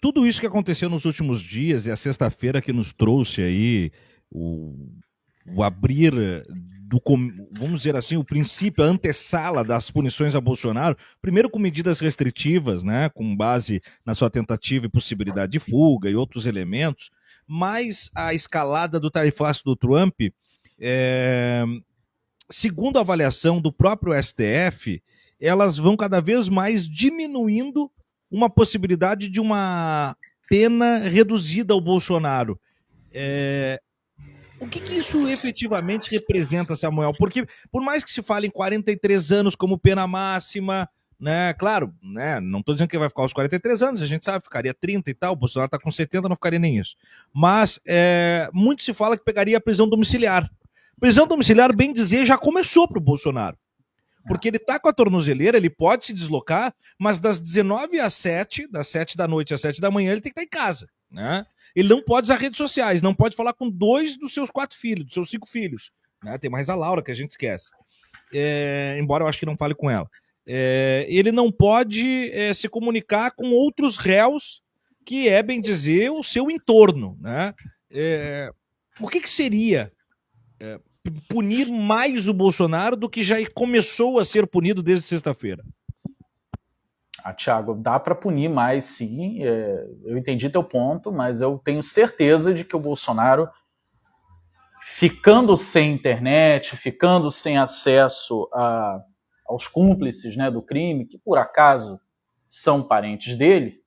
tudo isso que aconteceu nos últimos dias e a sexta-feira que nos trouxe aí o, o abrir vamos dizer assim, o princípio, a antessala das punições a Bolsonaro, primeiro com medidas restritivas, né, com base na sua tentativa e possibilidade de fuga e outros elementos, mas a escalada do tarifaço do Trump, é, segundo a avaliação do próprio STF, elas vão cada vez mais diminuindo uma possibilidade de uma pena reduzida ao Bolsonaro. O que isso efetivamente representa, Samuel? Porque, por mais que se fale em 43 anos como pena máxima, né? Claro, né? Não estou dizendo que vai ficar os 43 anos, a gente sabe, ficaria 30 e tal, o Bolsonaro está com 70, não ficaria nem isso. Mas muito se fala que pegaria a prisão domiciliar. Prisão domiciliar, bem dizer, já começou para o Bolsonaro. Porque ele está com a tornozeleira, ele pode se deslocar, mas das 19 às 7, das 7 da noite às 7 da manhã, ele tem que estar em casa, né? Ele não pode usar redes sociais, não pode falar com 2 dos seus 4 filhos, dos seus 5 filhos, né? Tem mais a Laura, que a gente esquece. Embora eu acho que não fale com ela. Ele não pode se comunicar com outros réus, que é, bem dizer, o seu entorno, né? O que seria punir mais o Bolsonaro do que já começou a ser punido desde sexta-feira? Thiago, dá para punir mais, sim. Eu entendi teu ponto, mas eu tenho certeza de que o Bolsonaro, ficando sem internet, ficando sem acesso aos cúmplices, né, do crime, que por acaso são parentes dele,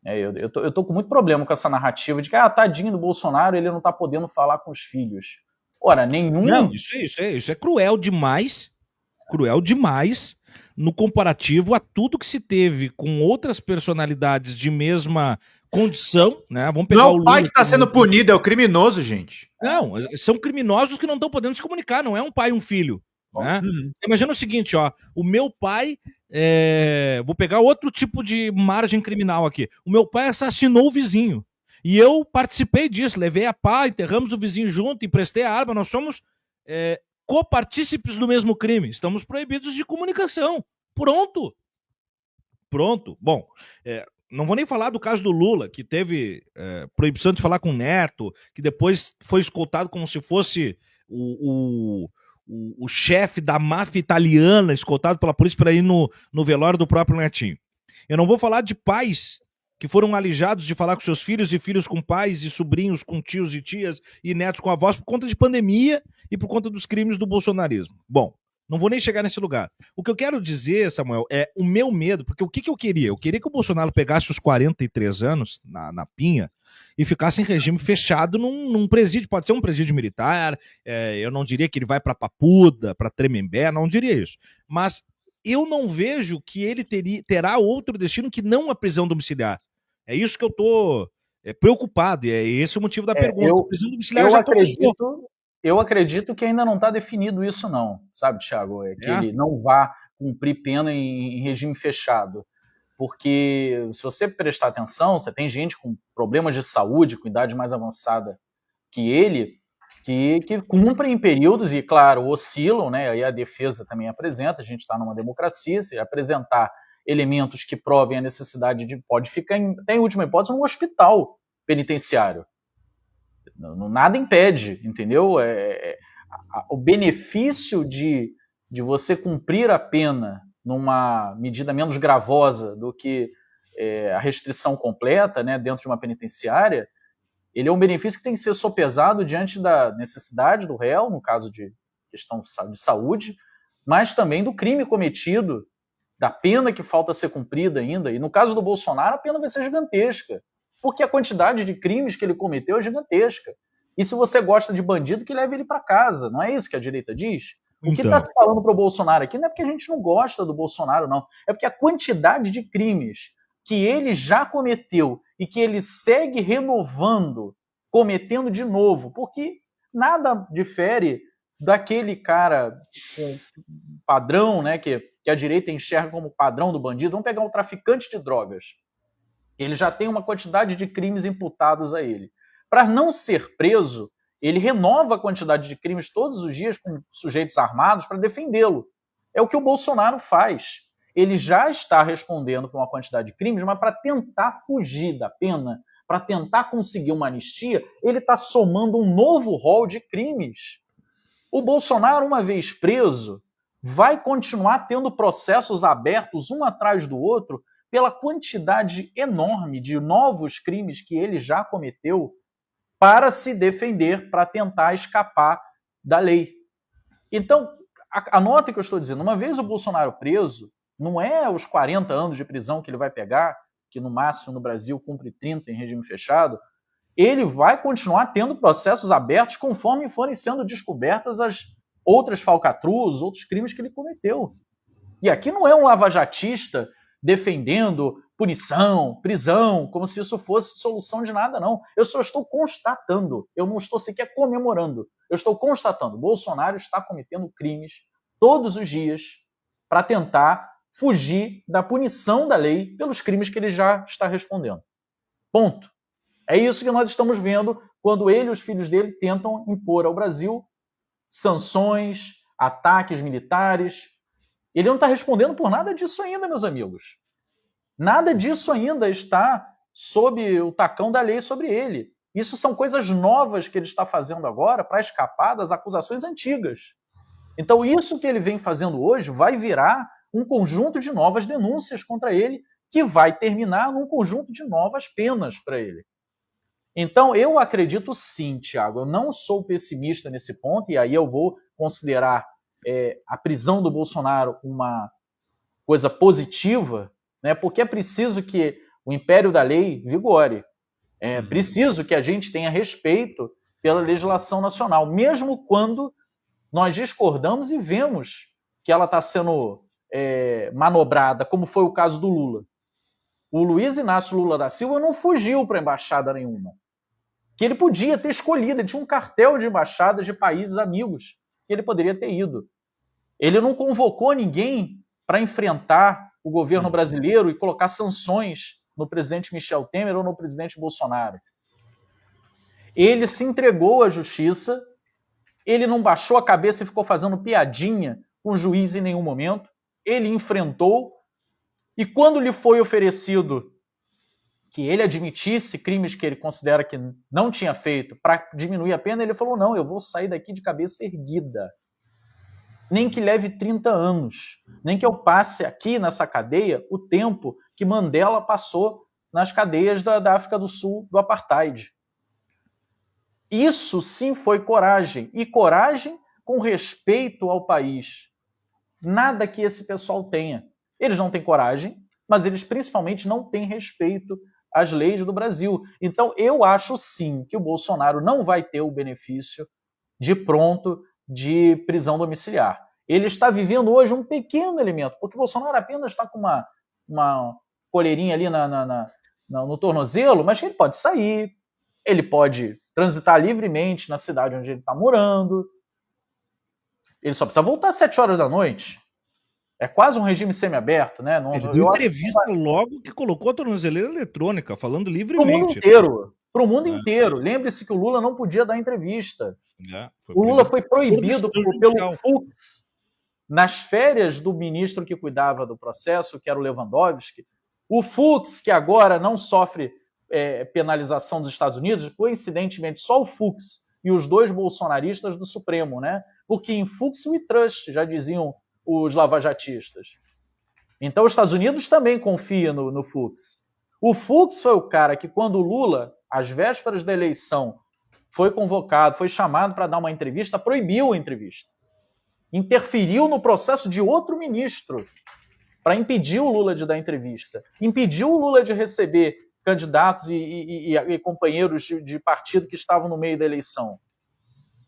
eu tô com muito problema com essa narrativa de que, tadinho do Bolsonaro, ele não está podendo falar com os filhos. Ora, nenhum... Não, isso é cruel demais, no comparativo a tudo que se teve com outras personalidades de mesma condição, né? Vamos pegar não, o pai que está sendo punido, é o criminoso, gente. Não, são criminosos que não estão podendo se comunicar, não é um pai e um filho, né? Imagina o seguinte, ó, o meu pai, vou pegar outro tipo de margem criminal aqui, o meu pai assassinou o vizinho, e eu participei disso, levei a pá, enterramos o vizinho junto, emprestei a arma, nós somos copartícipes do mesmo crime, estamos proibidos de comunicação. Pronto. Bom, não vou nem falar do caso do Lula, que teve proibição de falar com o neto, que depois foi escoltado como se fosse o chefe da máfia italiana, escoltado pela polícia para ir no velório do próprio netinho. Eu não vou falar de pais que foram alijados de falar com seus filhos e filhos com pais e sobrinhos com tios e tias e netos com avós por conta de pandemia e por conta dos crimes do bolsonarismo. Bom, não vou nem chegar nesse lugar. O que eu quero dizer, Samuel, é o meu medo, porque o que eu queria? Eu queria que o Bolsonaro pegasse os 43 anos na pinha e ficasse em regime fechado num presídio, pode ser um presídio militar, eu não diria que ele vai para Papuda, para Tremembé, não diria isso. Mas eu não vejo que ele terá outro destino que não a prisão domiciliar. É isso que eu estou preocupado, e é esse o motivo da pergunta. A prisão domiciliar já começou. Eu acredito que ainda não está definido isso não, sabe, Thiago? Que ele não vá cumprir pena em regime fechado. Porque se você prestar atenção, você tem gente com problemas de saúde, com idade mais avançada que ele, que cumprem em períodos e, claro, oscilam, né? Aí a defesa também apresenta, a gente está numa democracia, se apresentar elementos que provem a necessidade de... pode ficar, até em última hipótese, num hospital penitenciário. Nada impede, entendeu? O benefício de você cumprir a pena numa medida menos gravosa do que a restrição completa, né, dentro de uma penitenciária, ele é um benefício que tem que ser sopesado diante da necessidade do réu, no caso de questão de saúde, mas também do crime cometido, da pena que falta ser cumprida ainda. E no caso do Bolsonaro, a pena vai ser gigantesca, porque a quantidade de crimes que ele cometeu é gigantesca. E se você gosta de bandido, que leve ele para casa. Não é isso que a direita diz? O que está se falando para o Bolsonaro aqui não é porque a gente não gosta do Bolsonaro, não. É porque a quantidade de crimes que ele já cometeu e que ele segue renovando, cometendo de novo, porque nada difere daquele cara padrão, né, que a direita enxerga como padrão do bandido. Vamos pegar um traficante de drogas. Ele já tem uma quantidade de crimes imputados a ele. Para não ser preso, ele renova a quantidade de crimes todos os dias com sujeitos armados para defendê-lo. É o que o Bolsonaro faz. ele já está respondendo por uma quantidade de crimes, mas para tentar fugir da pena, para tentar conseguir uma anistia, ele está somando um novo rol de crimes. O Bolsonaro, uma vez preso, vai continuar tendo processos abertos um atrás do outro pela quantidade enorme de novos crimes que ele já cometeu para se defender, para tentar escapar da lei. Então, anota o que eu estou dizendo. Uma vez o Bolsonaro preso, não é os 40 anos de prisão que ele vai pegar, que no máximo no Brasil cumpre 30 em regime fechado, ele vai continuar tendo processos abertos conforme forem sendo descobertas as outras falcatruas, outros crimes que ele cometeu. E aqui não é um lavajatista defendendo punição, prisão, como se isso fosse solução de nada, não. Eu só estou constatando, eu não estou sequer comemorando, eu estou constatando. Bolsonaro está cometendo crimes todos os dias para tentar fugir da punição da lei pelos crimes que ele já está respondendo. Ponto. É isso que nós estamos vendo quando ele e os filhos dele tentam impor ao Brasil sanções, ataques militares. Ele não está respondendo por nada disso ainda, meus amigos. Nada disso ainda está sob o tacão da lei sobre ele. Isso são coisas novas que ele está fazendo agora para escapar das acusações antigas. Então, isso que ele vem fazendo hoje vai virar um conjunto de novas denúncias contra ele, que vai terminar num conjunto de novas penas para ele. Então, eu acredito sim, Thiago, eu não sou pessimista nesse ponto, e aí eu vou considerar a prisão do Bolsonaro uma coisa positiva, né, porque é preciso que o império da lei vigore. É preciso que a gente tenha respeito pela legislação nacional, mesmo quando nós discordamos e vemos que ela está sendo manobrada, como foi o caso do Lula. O Luiz Inácio Lula da Silva não fugiu para embaixada nenhuma, que ele podia ter escolhido, ele tinha um cartel de embaixadas de países amigos que ele poderia ter ido. Ele não convocou ninguém para enfrentar o governo brasileiro e colocar sanções no presidente Michel Temer ou no presidente Bolsonaro. Ele se entregou à justiça, ele não baixou a cabeça e ficou fazendo piadinha com o juiz em nenhum momento, ele enfrentou, e quando lhe foi oferecido que ele admitisse crimes que ele considera que não tinha feito para diminuir a pena, ele falou, não, eu vou sair daqui de cabeça erguida. Nem que leve 30 anos, nem que eu passe aqui nessa cadeia o tempo que Mandela passou nas cadeias da África do Sul, do Apartheid. Isso sim foi coragem, e coragem com respeito ao país. Nada que esse pessoal tenha. Eles não têm coragem, mas eles principalmente não têm respeito às leis do Brasil. Então eu acho sim que o Bolsonaro não vai ter o benefício de pronto de prisão domiciliar. Ele está vivendo hoje um pequeno elemento, porque o Bolsonaro apenas está com uma coleirinha ali no tornozelo, mas ele pode sair, ele pode transitar livremente na cidade onde ele está morando, ele só precisa voltar às 7 horas da noite. É quase um regime semiaberto, né? Ele deu entrevista logo que colocou a tornozeleira eletrônica, falando livremente. Para o mundo inteiro. Para o mundo inteiro. Lembre-se que o Lula não podia dar entrevista. O Lula foi proibido pelo Fux. Nas férias do ministro que cuidava do processo, que era o Lewandowski, o Fux, que agora não sofre penalização dos Estados Unidos, coincidentemente só o Fux e os 2 bolsonaristas do Supremo, né? Porque em Fux we trust, já diziam os lavajatistas. Então os Estados Unidos também confiam no Fux. O Fux foi o cara que, quando o Lula, às vésperas da eleição, foi convocado, foi chamado para dar uma entrevista, proibiu a entrevista. Interferiu no processo de outro ministro para impedir o Lula de dar entrevista. Impediu o Lula de receber candidatos e companheiros de partido que estavam no meio da eleição.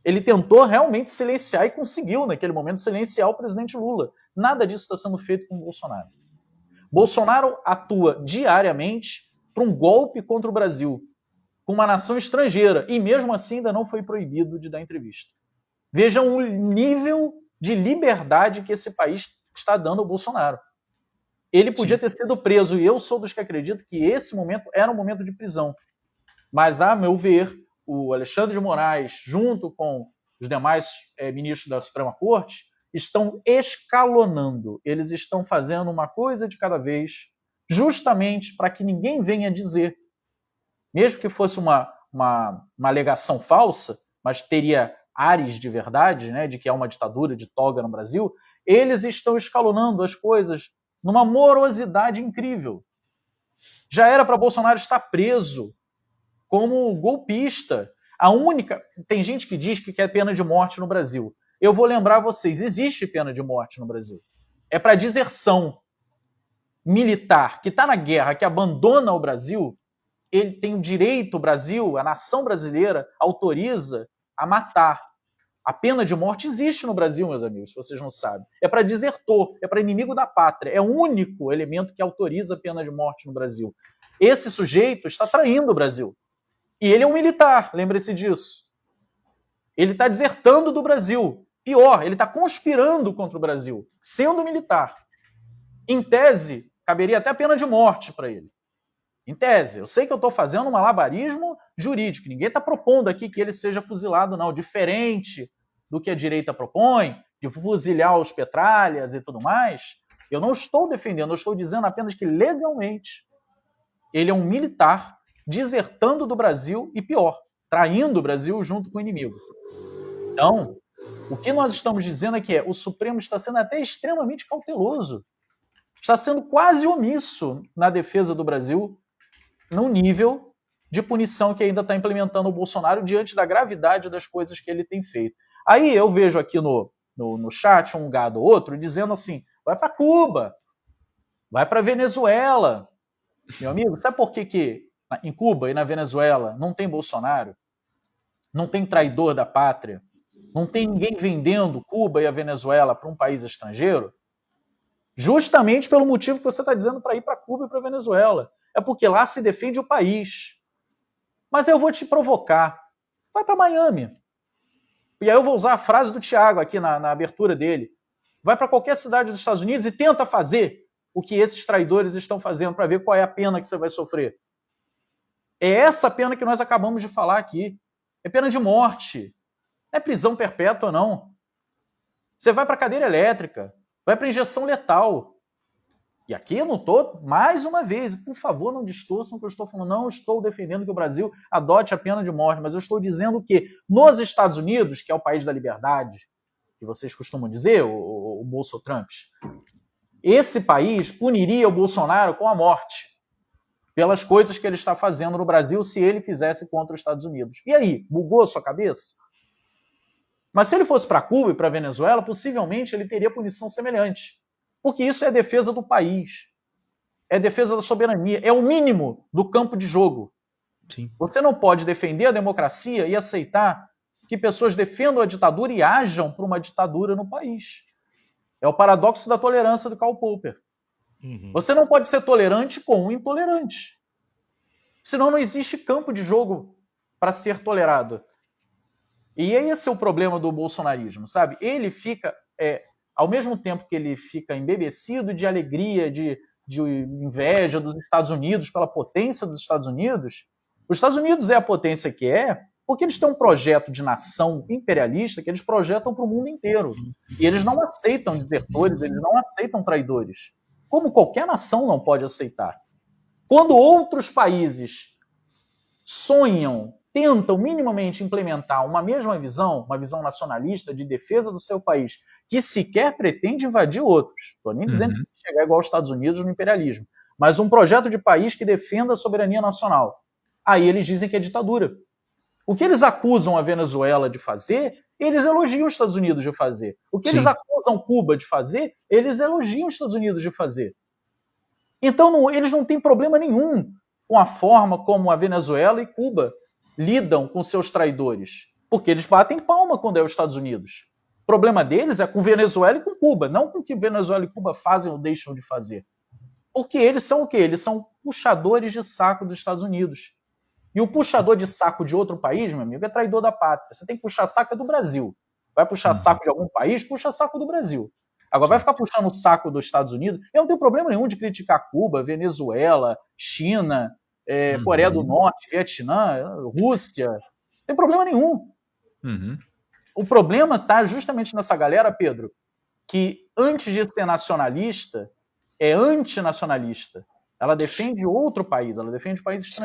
Ele tentou realmente silenciar e conseguiu, naquele momento, silenciar o presidente Lula. Nada disso está sendo feito com o Bolsonaro. Bolsonaro atua diariamente para um golpe contra o Brasil, com uma nação estrangeira, e mesmo assim ainda não foi proibido de dar entrevista. Vejam o nível de liberdade que esse país está dando ao Bolsonaro. Ele podia ter sido preso, e eu sou dos que acredito que esse momento era um momento de prisão. Mas, a meu ver, o Alexandre de Moraes, junto com os demais ministros da Suprema Corte, estão escalonando. Eles estão fazendo uma coisa de cada vez, justamente para que ninguém venha dizer, mesmo que fosse uma alegação falsa, mas teria ares de verdade, né, de que é uma ditadura de toga no Brasil, eles estão escalonando as coisas numa morosidade incrível. Já era para Bolsonaro estar preso como golpista. Tem gente que diz que quer pena de morte no Brasil. Eu vou lembrar vocês, existe pena de morte no Brasil. É para deserção militar que está na guerra, que abandona o Brasil, ele tem o direito, o Brasil, a nação brasileira, autoriza a matar. A pena de morte existe no Brasil, meus amigos, se vocês não sabem. É para desertor, é para inimigo da pátria. É o único elemento que autoriza a pena de morte no Brasil. Esse sujeito está traindo o Brasil. E ele é um militar, lembre-se disso. Ele está desertando do Brasil. Pior, ele está conspirando contra o Brasil, sendo militar. Em tese, caberia até a pena de morte para ele. Em tese, eu sei que eu estou fazendo um malabarismo jurídico. Ninguém está propondo aqui que ele seja fuzilado, não. Diferente do que a direita propõe, de fuzilhar os petralhas e tudo mais, eu não estou defendendo, eu estou dizendo apenas que legalmente ele é um militar desertando do Brasil e pior, traindo o Brasil junto com o inimigo. Então, o que nós estamos dizendo aqui é o Supremo está sendo até extremamente cauteloso, está sendo quase omisso na defesa do Brasil, no nível de punição que ainda está implementando o Bolsonaro diante da gravidade das coisas que ele tem feito. Aí eu vejo aqui no chat um gado ou outro dizendo assim, vai para Cuba, vai para Venezuela. Meu amigo, sabe por que em Cuba e na Venezuela não tem Bolsonaro? Não tem traidor da pátria? Não tem ninguém vendendo Cuba e a Venezuela para um país estrangeiro? Justamente pelo motivo que você está dizendo para ir para Cuba e para a Venezuela. É porque lá se defende o país. Mas eu vou te provocar. Vai para Miami. E aí eu vou usar a frase do Thiago aqui na abertura dele. Vai para qualquer cidade dos Estados Unidos e tenta fazer o que esses traidores estão fazendo para ver qual é a pena que você vai sofrer. É essa pena que nós acabamos de falar aqui. É pena de morte. Não é prisão perpétua, não. Você vai para cadeira elétrica. Vai para injeção letal. E aqui eu não estou, mais uma vez, por favor, não distorçam o que eu estou falando. Não estou defendendo que o Brasil adote a pena de morte, mas eu estou dizendo que nos Estados Unidos, que é o país da liberdade, que vocês costumam dizer, o Bolso Trump, esse país puniria o Bolsonaro com a morte pelas coisas que ele está fazendo no Brasil se ele fizesse contra os Estados Unidos. E aí, bugou a sua cabeça? Mas se ele fosse para Cuba e para Venezuela, possivelmente ele teria punição semelhante. Porque isso é defesa do país, é defesa da soberania, é o mínimo do campo de jogo. Sim. Você não pode defender a democracia e aceitar que pessoas defendam a ditadura e ajam para uma ditadura no país. É o paradoxo da tolerância do Karl Popper. Uhum. Você não pode ser tolerante com o intolerante. Senão não existe campo de jogo para ser tolerado. E esse é o problema do bolsonarismo, sabe? Ele fica... ao mesmo tempo que ele fica embebecido de alegria, de inveja dos Estados Unidos, pela potência dos Estados Unidos, os Estados Unidos é a potência que é, porque eles têm um projeto de nação imperialista que eles projetam para o mundo inteiro. E eles não aceitam desertores, eles não aceitam traidores. Como qualquer nação não pode aceitar. Quando outros países sonham, tentam minimamente implementar uma mesma visão, uma visão nacionalista de defesa do seu país, que sequer pretende invadir outros. Estou nem dizendo que chegar igual aos Estados Unidos no imperialismo, mas um projeto de país que defenda a soberania nacional. Aí eles dizem que é ditadura. O que eles acusam a Venezuela de fazer, eles elogiam os Estados Unidos de fazer. O que eles acusam Cuba de fazer, eles elogiam os Estados Unidos de fazer. Então eles não têm problema nenhum com a forma como a Venezuela e Cuba lidam com seus traidores, porque eles batem palma quando é os Estados Unidos. O problema deles é com Venezuela e com Cuba, não com o que Venezuela e Cuba fazem ou deixam de fazer. Porque eles são o quê? Eles são puxadores de saco dos Estados Unidos. E o puxador de saco de outro país, meu amigo, é traidor da pátria. Você tem que puxar saco do Brasil. Vai puxar saco de algum país, puxa saco do Brasil. Agora vai ficar puxando o saco dos Estados Unidos. Eu não tenho problema nenhum de criticar Cuba, Venezuela, China, Coreia do Norte, Vietnã, Rússia. Não tem problema nenhum. O problema está justamente nessa galera, Pedro, que, antes de ser nacionalista, é antinacionalista. Ela defende outro país, ela defende o país estrangeiro.